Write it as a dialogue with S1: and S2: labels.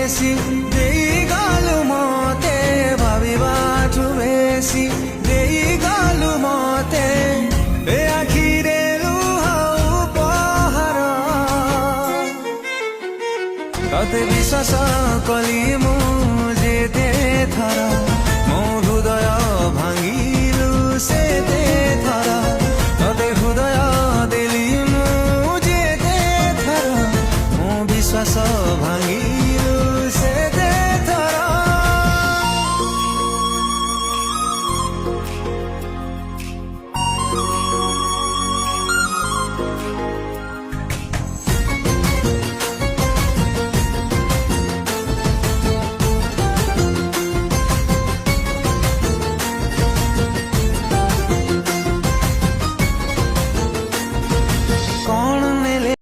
S1: बेसी देइगलु मते भाबिबाठु बेसी देइगलु मते ए आखिरे लुहाउ पहर तते विश्वास कली मु जेते थर